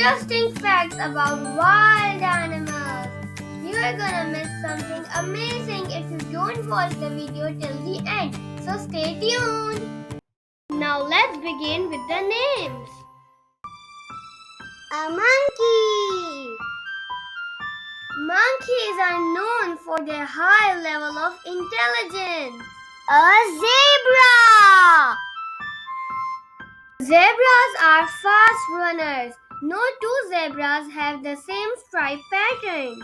interesting facts about wild animals. You are gonna miss something amazing if you don't watch the video till the end. So stay tuned. Now let's begin with the names. A monkey. Monkeys are known for their high level of intelligence. A zebra. Zebras are fast runners. No two zebras have the same stripe pattern.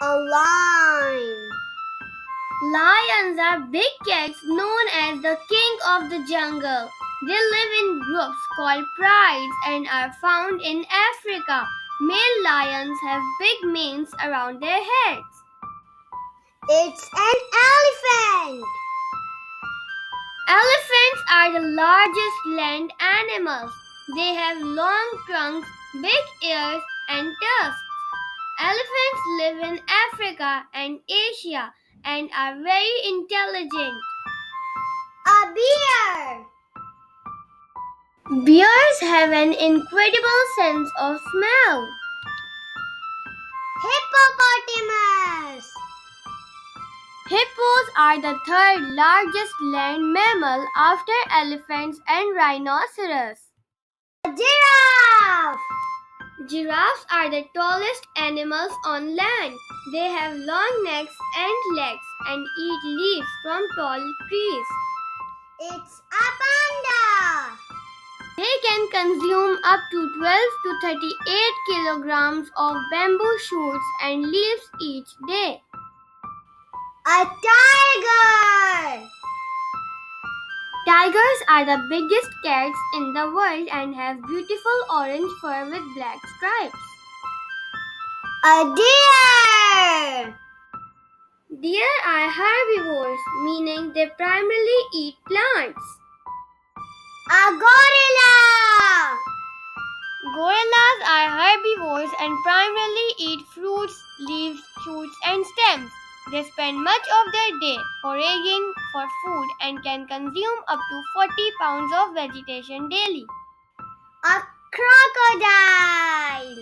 A lion. Lions are big cats known as the king of the jungle. They live in groups called prides and are found in Africa. Male lions have big manes around their heads. It's an elephant. Elephants are the largest land animals. They have long trunks, big ears, and tusks. Elephants live in Africa and Asia and are very intelligent. A bear. Bears have an incredible sense of smell. Hippopotamus. Hippos are the third largest land mammal after elephants and rhinoceros. A giraffe. Giraffes are the tallest animals on land. They have long necks and legs and eat leaves from tall trees. It's a panda. They can consume up to 12 to 38 kilograms of bamboo shoots and leaves each day. A tiger. Tigers are the biggest cats in the world and have beautiful orange fur with black stripes. A deer. Deer are herbivores, meaning they primarily eat plants. A gorilla. Gorillas are herbivores and primarily eat fruits, leaves, shoots, and stems. They spend much of their day foraging for food and can consume up to 40 pounds of vegetation daily. A crocodile.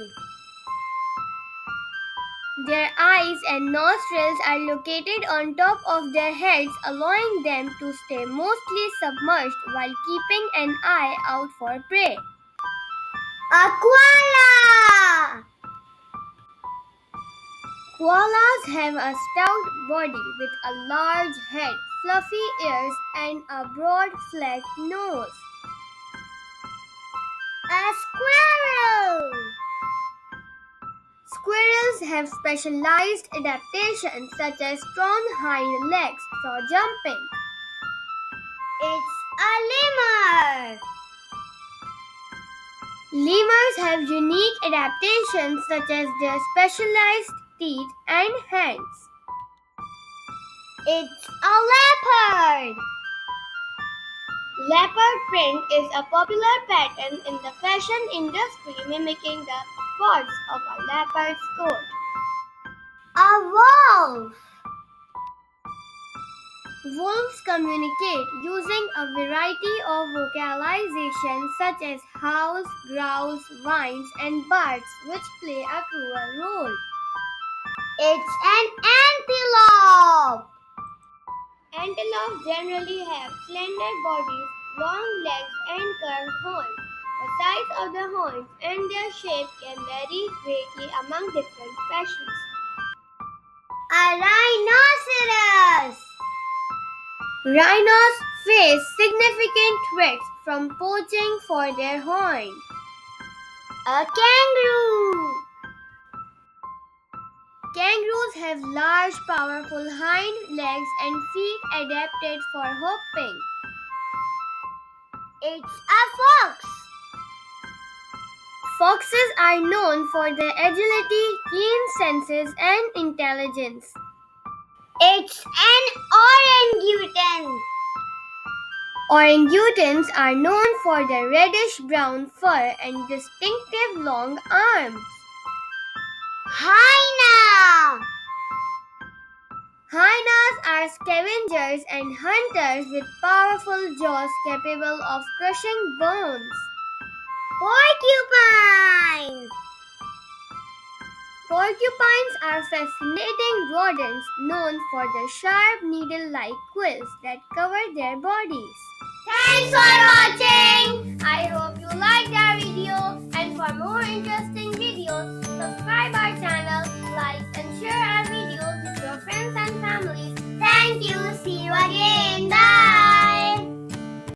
Their eyes and nostrils are located on top of their heads, allowing them to stay mostly submerged while keeping an eye out for prey. A koala. Koalas have a stout body with a large head, fluffy ears, and a broad, flat nose. A squirrel. Squirrels have specialized adaptations such as strong hind legs for jumping. It's a lemur. Lemurs have unique adaptations such as their specialized teeth and hands. It's a leopard. Leopard print is a popular pattern in the fashion industry, mimicking the spots of a leopard's coat. A wolf. Wolves communicate using a variety of vocalizations such as howls, growls, whines, and barks, which play a cruel role. It's an antelope. Antelopes generally have slender bodies, long legs, and curved horns. The size of the horns and their shape can vary greatly among different species. A rhinoceros. Rhinos face significant threats from poaching for their horn. A kangaroo. Kangaroos have large, powerful hind legs and feet adapted for hopping. It's a fox. Foxes are known for their agility, keen senses, and intelligence. It's an orangutan. Orangutans are known for their reddish-brown fur and distinctive long arms. Hyena. Hyenas are scavengers and hunters with powerful jaws capable of crushing bones. Porcupine! Porcupines are fascinating rodents known for the sharp needle-like quills that cover their bodies. Thanks for watching! I hope you liked our video, and for more